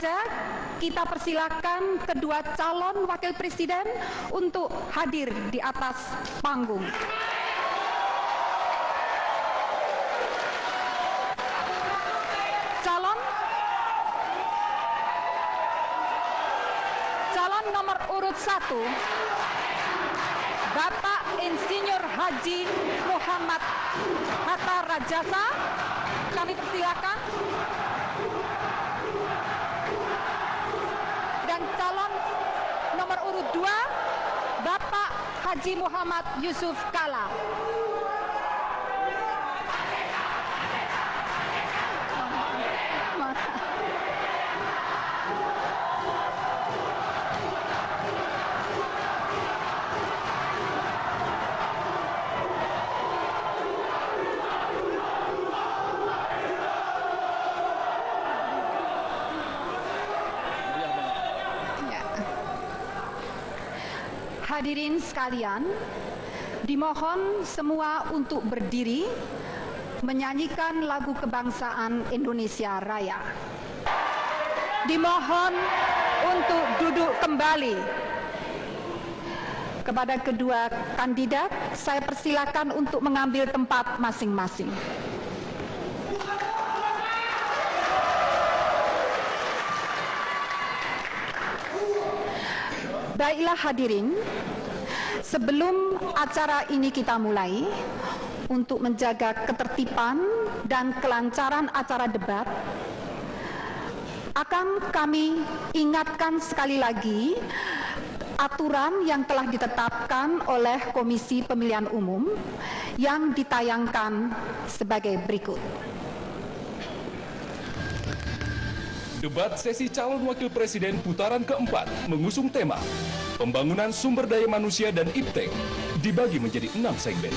saja kita persilakan kedua calon wakil presiden untuk hadir di atas panggung. Calon nomor urut 1, Bapak Insinyur Haji Muhammad Hatta Rajasa, kami persilakan. Dan calon nomor urut 2, Bapak Haji Muhammad Yusuf Kalla. Hadirin sekalian, dimohon semua untuk berdiri menyanyikan lagu kebangsaan Indonesia Raya. Dimohon untuk duduk kembali. Kepada kedua kandidat, saya persilakan untuk mengambil tempat masing-masing. Baiklah hadirin, sebelum acara ini kita mulai, untuk menjaga ketertiban dan kelancaran acara debat, akan kami ingatkan sekali lagi aturan yang telah ditetapkan oleh Komisi Pemilihan Umum yang ditayangkan sebagai berikut. Debat sesi calon wakil presiden putaran keempat mengusung tema Pembangunan Sumber Daya Manusia dan Iptek dibagi menjadi 6 segmen.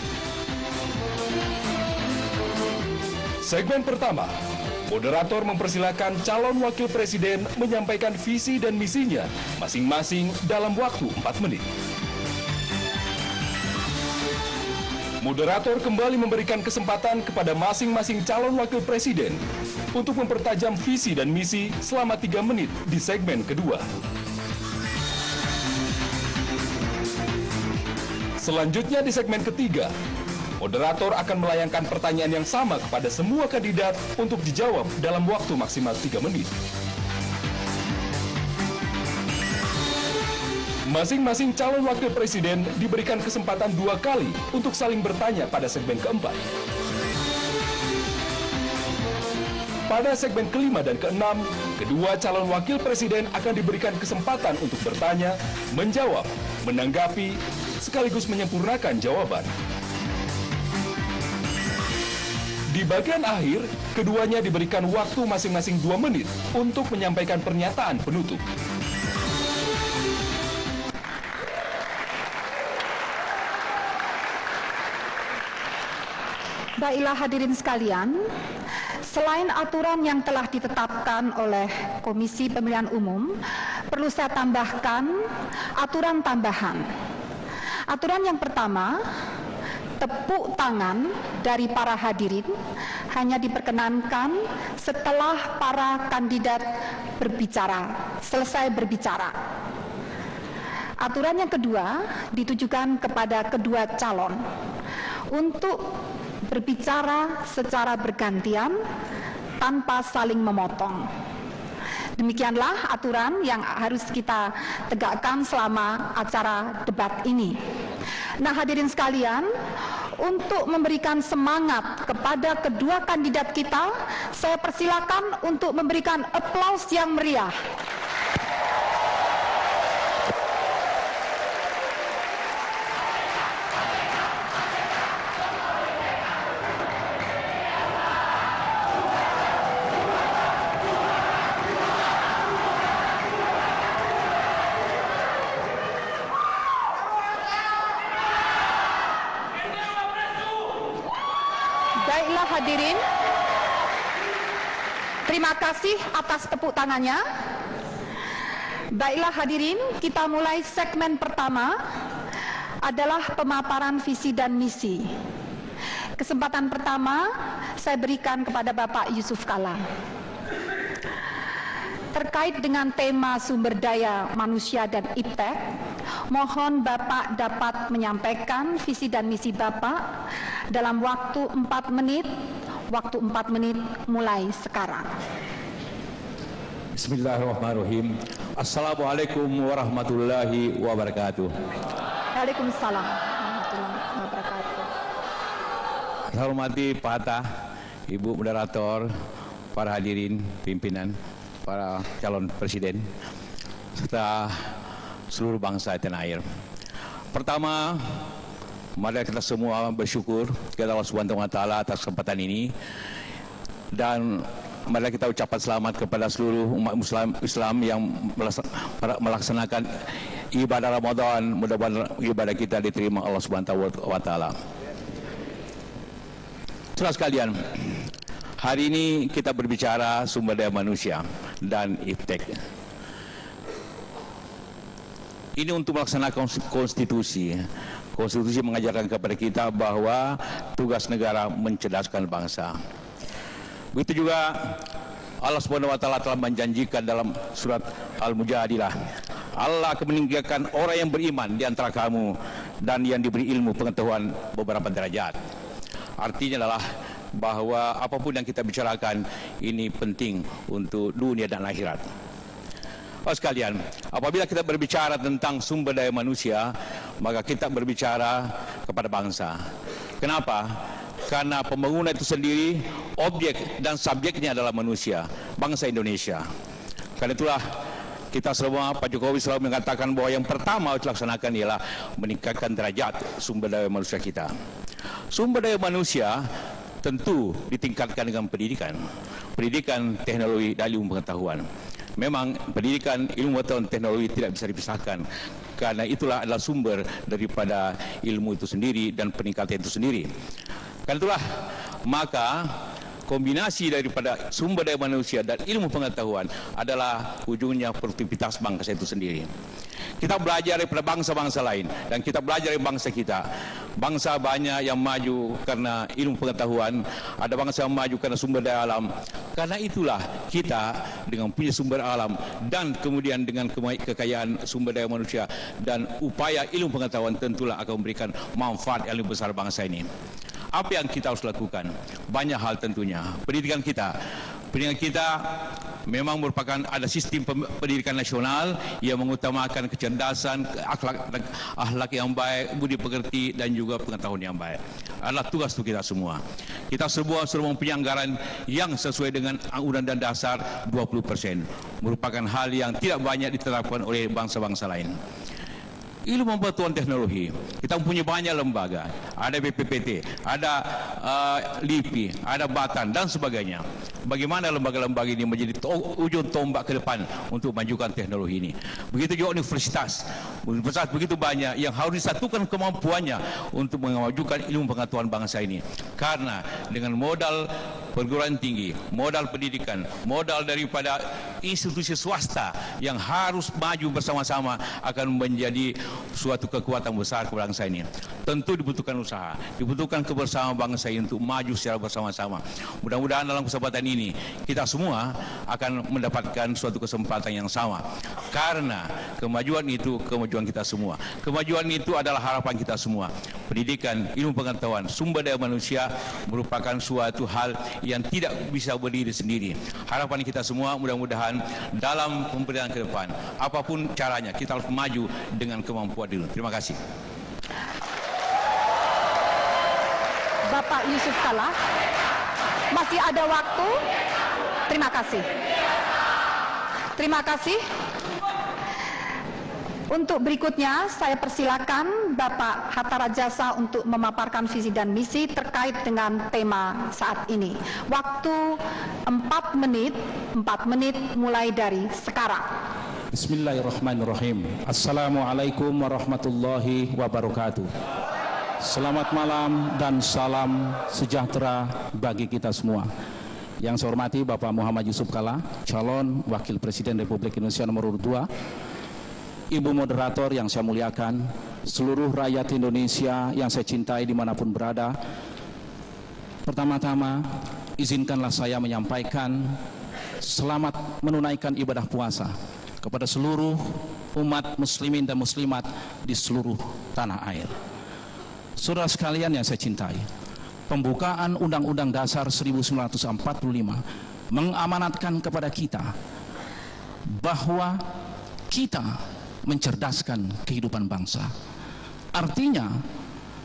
Segmen pertama, moderator mempersilakan calon wakil presiden menyampaikan visi dan misinya masing-masing dalam waktu 4 menit. Moderator kembali memberikan kesempatan kepada masing-masing calon wakil presiden untuk mempertajam visi dan misi selama 3 menit di segmen kedua. Selanjutnya di segmen ketiga, moderator akan melayangkan pertanyaan yang sama kepada semua kandidat untuk dijawab dalam waktu maksimal 3 menit. Masing-masing calon wakil presiden diberikan kesempatan 2 kali untuk saling bertanya pada segmen keempat. Pada segmen kelima dan keenam, kedua calon wakil presiden akan diberikan kesempatan untuk bertanya, menjawab, menanggapi, sekaligus menyempurnakan jawaban. Di bagian akhir, keduanya diberikan waktu masing-masing 2 menit untuk menyampaikan pernyataan penutup. Baiklah hadirin sekalian, selain aturan yang telah ditetapkan oleh Komisi Pemilihan Umum, perlu saya tambahkan aturan tambahan. Aturan yang pertama, tepuk tangan dari para hadirin hanya diperkenankan setelah para kandidat selesai berbicara. Aturan yang kedua ditujukan kepada kedua calon untuk berbicara secara bergantian tanpa saling memotong. Demikianlah aturan yang harus kita tegakkan selama acara debat ini. Nah, hadirin sekalian, untuk memberikan semangat kepada kedua kandidat kita, saya persilakan untuk memberikan aplaus yang meriah. Baiklah hadirin, terima kasih atas tepuk tangannya. Baiklah hadirin, kita mulai segmen pertama adalah pemaparan visi dan misi. Kesempatan pertama saya berikan kepada Bapak Yusuf Kalla. terkait dengan tema sumber daya manusia dan iptek. Mohon Bapak dapat menyampaikan visi dan misi Bapak dalam waktu 4 menit. Waktu 4 menit mulai sekarang. Bismillahirrahmanirrahim. Assalamualaikum warahmatullahi wabarakatuh. Waalaikumsalam warahmatullahi wabarakatuh. Saya hormati Pak Hatta, Ibu Moderator, para hadirin, pimpinan, para calon presiden, serta seluruh bangsa tanah air. Pertama, mari kita semua bersyukur kepada Allah Subhanahu wa taala atas kesempatan ini, dan mari kita ucapkan selamat kepada seluruh umat Islam yang melaksanakan ibadah Ramadan. Mudah-mudahan ibadah kita diterima Allah Subhanahu wa taala. Saudara sekalian, hari ini kita berbicara sumber daya manusia dan iptek. Ini untuk melaksanakan konstitusi. Konstitusi mengajarkan kepada kita bahwa tugas negara mencerdaskan bangsa. Begitu juga Allah Subhanahu wa taala telah menjanjikan dalam surat Al-Mujadilah, Allah akan meninggikan orang yang beriman di antara kamu dan yang diberi ilmu pengetahuan beberapa derajat. Artinya adalah bahwa apapun yang kita bicarakan ini penting untuk dunia dan akhirat. Oh sekalian, apabila kita berbicara tentang sumber daya manusia, maka kita berbicara kepada bangsa. Kenapa? Karena pembangunan itu sendiri, objek dan subjeknya adalah manusia, bangsa Indonesia. Karena itulah kita semua, Pak Jokowi selalu mengatakan bahwa yang pertama harus dilaksanakan ialah meningkatkan derajat sumber daya manusia kita. Sumber daya manusia tentu ditingkatkan dengan pendidikan, teknologi, dan ilmu pengetahuan. Memang pendidikan, ilmu pengetahuan, teknologi tidak bisa dipisahkan, karena itulah adalah sumber daripada ilmu itu sendiri dan peningkatan itu sendiri. Karena itulah maka kombinasi daripada sumber daya manusia dan ilmu pengetahuan adalah ujungnya produktivitas bangsa itu sendiri. Kita belajar daripada bangsa-bangsa lain dan kita belajar dari bangsa kita. Bangsa banyak yang maju karena ilmu pengetahuan, ada bangsa yang maju karena sumber daya alam. Karena itulah kita dengan punya sumber alam dan kemudian dengan kekayaan sumber daya manusia dan upaya ilmu pengetahuan tentulah akan memberikan manfaat yang lebih besar bangsa ini. Apa yang kita harus lakukan? Banyak hal tentunya. Pendidikan kita memang merupakan ada sistem pendidikan nasional yang mengutamakan kecerdasan, akhlak yang baik, budi pekerti dan juga pengetahuan yang baik. Adalah tugas untuk kita semua. Kita semua sudah mempunyai anggaran yang sesuai dengan Undang-Undang Dasar 20%. Merupakan hal yang tidak banyak diterapkan oleh bangsa-bangsa lain. Ilmu pengetahuan teknologi, kita mempunyai banyak lembaga, ada BPPT, ada LIPI, ada Batan dan sebagainya. Bagaimana lembaga-lembaga ini menjadi ujung tombak ke depan untuk memajukan teknologi ini. Begitu juga universitas begitu banyak yang harus disatukan kemampuannya untuk memajukan ilmu pengetahuan bangsa ini. Karena dengan modal perguruan tinggi, modal pendidikan, modal daripada institusi swasta yang harus maju bersama-sama akan menjadi suatu kekuatan besar ke bangsa ini. Tentu dibutuhkan usaha, dibutuhkan kebersamaan bangsa ini untuk maju secara bersama-sama. Mudah-mudahan dalam kesempatan ini kita semua akan mendapatkan suatu kesempatan yang sama. Karena kemajuan itu kemajuan kita semua. Kemajuan itu adalah harapan kita semua. Pendidikan, ilmu pengetahuan, sumber daya manusia merupakan suatu hal yang tidak bisa berdiri sendiri. Harapan kita semua mudah-mudahan dalam pemerintahan ke depan, apapun caranya kita harus maju dengan kemampuan dulu. Terima kasih. Bapak Yusuf Kalla, masih ada waktu. Terima kasih. Terima kasih. Untuk berikutnya saya persilakan Bapak Hatta Rajasa untuk memaparkan visi dan misi terkait dengan tema saat ini. Waktu 4 menit mulai dari sekarang. Bismillahirrahmanirrahim. Assalamualaikum warahmatullahi wabarakatuh. Selamat malam dan salam sejahtera bagi kita semua. Yang saya hormati Bapak Muhammad Yusuf Kalla, calon Wakil Presiden Republik Indonesia nomor 2. Ibu moderator yang saya muliakan, seluruh rakyat Indonesia yang saya cintai dimanapun berada. Pertama-tama, izinkanlah saya menyampaikan selamat menunaikan ibadah puasa kepada seluruh umat muslimin dan muslimat di seluruh tanah air. Saudara sekalian yang saya cintai, pembukaan Undang-Undang Dasar 1945 mengamanatkan kepada kita bahwa kita mencerdaskan kehidupan bangsa. Artinya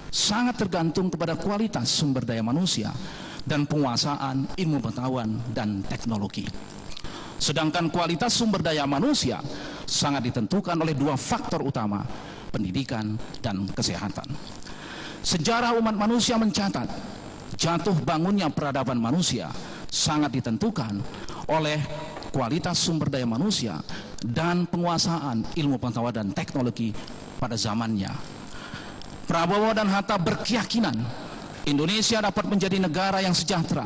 sangat tergantung kepada kualitas sumber daya manusia dan penguasaan ilmu pengetahuan dan teknologi. Sedangkan kualitas sumber daya manusia sangat ditentukan oleh dua faktor utama, pendidikan dan kesehatan. Sejarah umat manusia mencatat jatuh bangunnya peradaban manusia sangat ditentukan oleh kualitas sumber daya manusia dan penguasaan ilmu pengetahuan dan teknologi pada zamannya. Prabowo dan Hatta berkeyakinan Indonesia dapat menjadi negara yang sejahtera,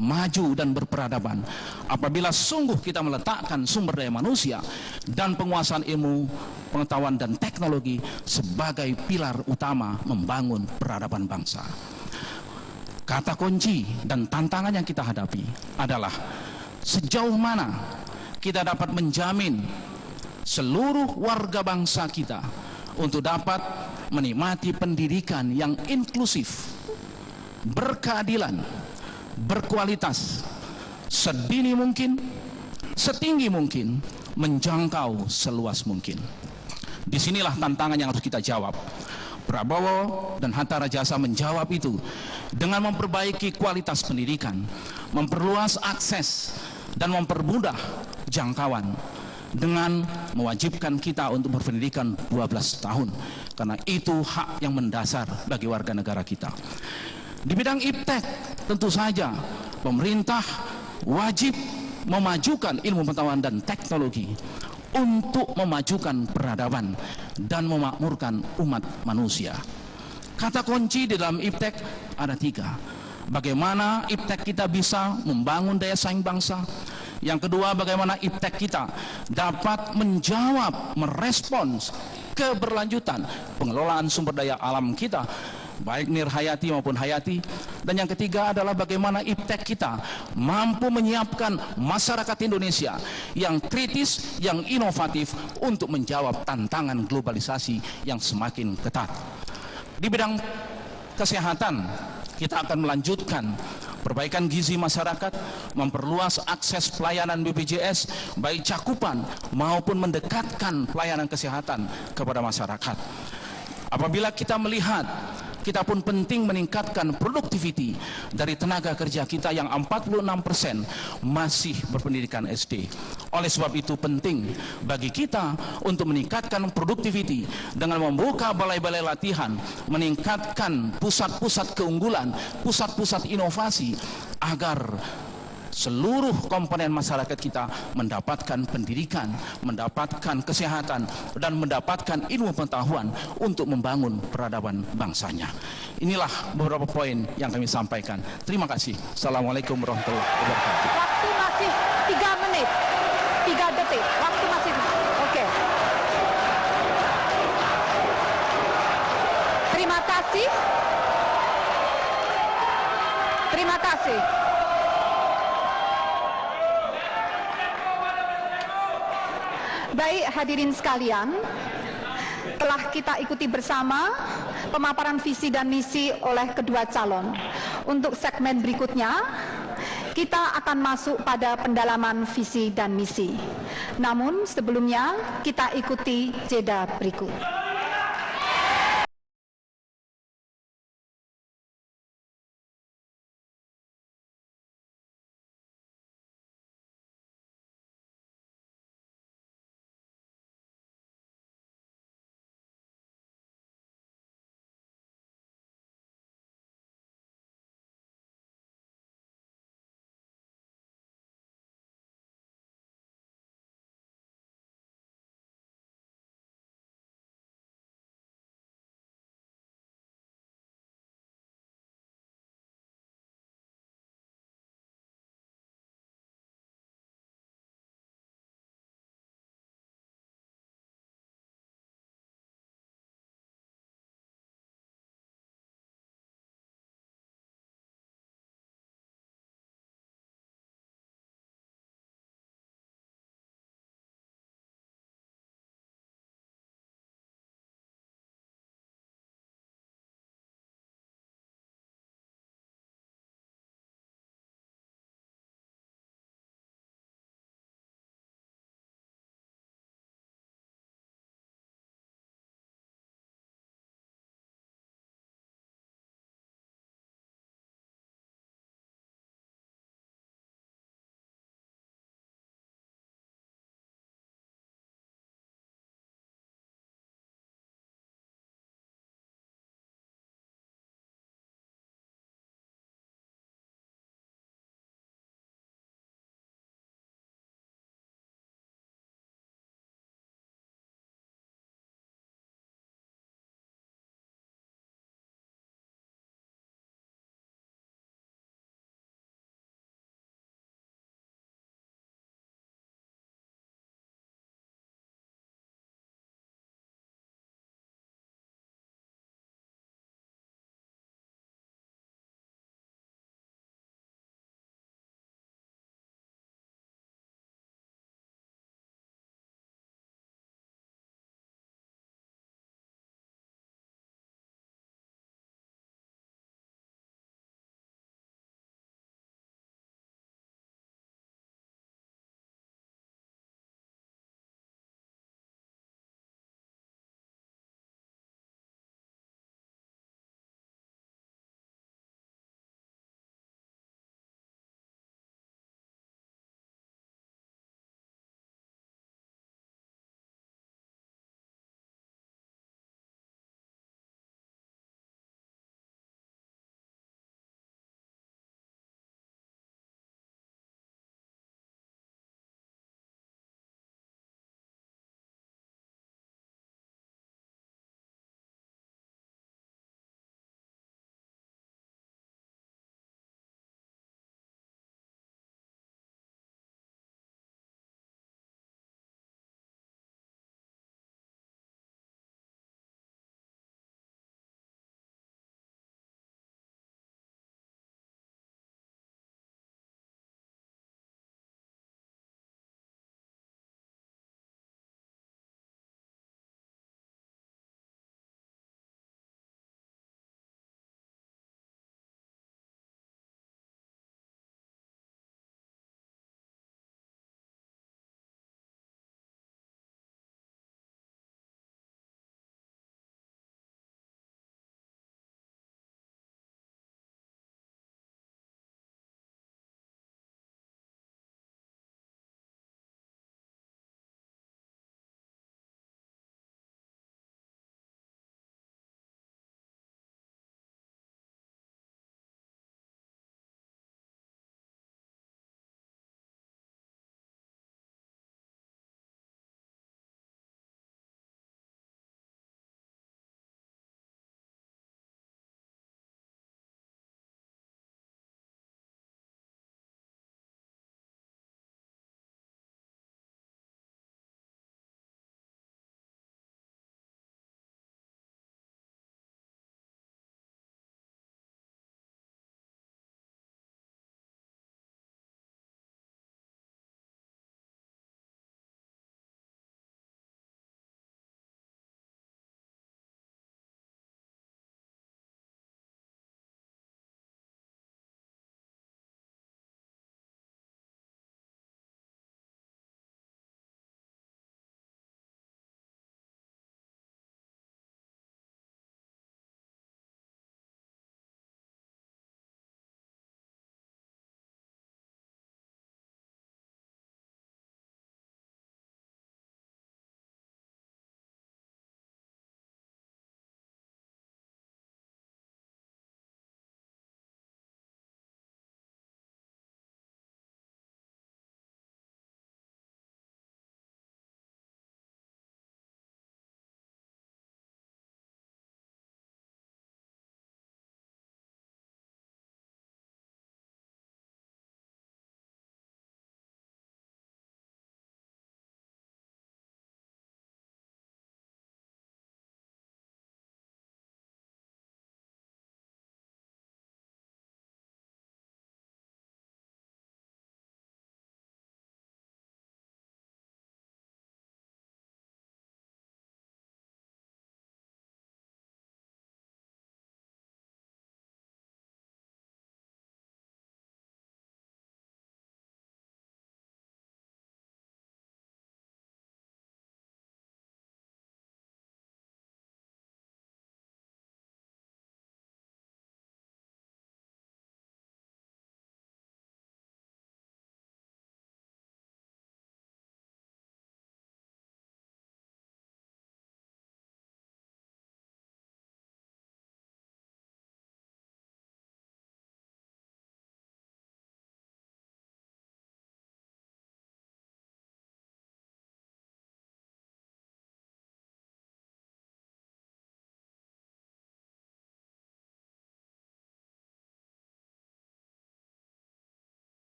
maju dan berperadaban apabila sungguh kita meletakkan sumber daya manusia dan penguasaan ilmu pengetahuan dan teknologi sebagai pilar utama membangun peradaban bangsa. Kata kunci dan tantangan yang kita hadapi adalah sejauh mana kita dapat menjamin seluruh warga bangsa kita untuk dapat menikmati pendidikan yang inklusif, berkeadilan, berkualitas, sedini mungkin, setinggi mungkin, menjangkau seluas mungkin. Disinilah tantangan yang harus kita jawab. Prabowo dan Hatta Rajasa menjawab itu dengan memperbaiki kualitas pendidikan, memperluas akses dan mempermudah jangkauan dengan mewajibkan kita untuk berpendidikan 12 tahun karena itu hak yang mendasar bagi warga negara kita. Di bidang iptek tentu saja pemerintah wajib memajukan ilmu pengetahuan dan teknologi untuk memajukan peradaban dan memakmurkan umat manusia. Kata kunci di dalam iptek ada 3. Bagaimana iptek kita bisa membangun daya saing bangsa. Yang kedua, bagaimana iptek kita dapat menjawab, merespons keberlanjutan pengelolaan sumber daya alam kita, baik nirhayati maupun hayati. Dan yang ketiga adalah bagaimana iptek kita mampu menyiapkan masyarakat Indonesia yang kritis, yang inovatif untuk menjawab tantangan globalisasi yang semakin ketat. Di bidang kesehatan, kita akan melanjutkan perbaikan gizi masyarakat, memperluas akses pelayanan BPJS, baik cakupan maupun mendekatkan pelayanan kesehatan kepada masyarakat. Apabila kita melihat, kita pun penting meningkatkan produktiviti dari tenaga kerja kita yang 46% masih berpendidikan SD. Oleh sebab itu penting bagi kita untuk meningkatkan produktiviti dengan membuka balai-balai latihan, meningkatkan pusat-pusat keunggulan, pusat-pusat inovasi agar seluruh komponen masyarakat kita mendapatkan pendidikan, mendapatkan kesehatan, dan mendapatkan ilmu pengetahuan untuk membangun peradaban bangsanya. Inilah beberapa poin yang kami sampaikan. Terima kasih. Assalamualaikum warahmatullahi wabarakatuh. Waktu masih 3 menit, 3 detik. Waktu masih, oke. Terima kasih. Terima kasih. Baik hadirin sekalian, telah kita ikuti bersama pemaparan visi dan misi oleh kedua calon. Untuk segmen berikutnya, kita akan masuk pada pendalaman visi dan misi. Namun sebelumnya kita ikuti jeda berikut.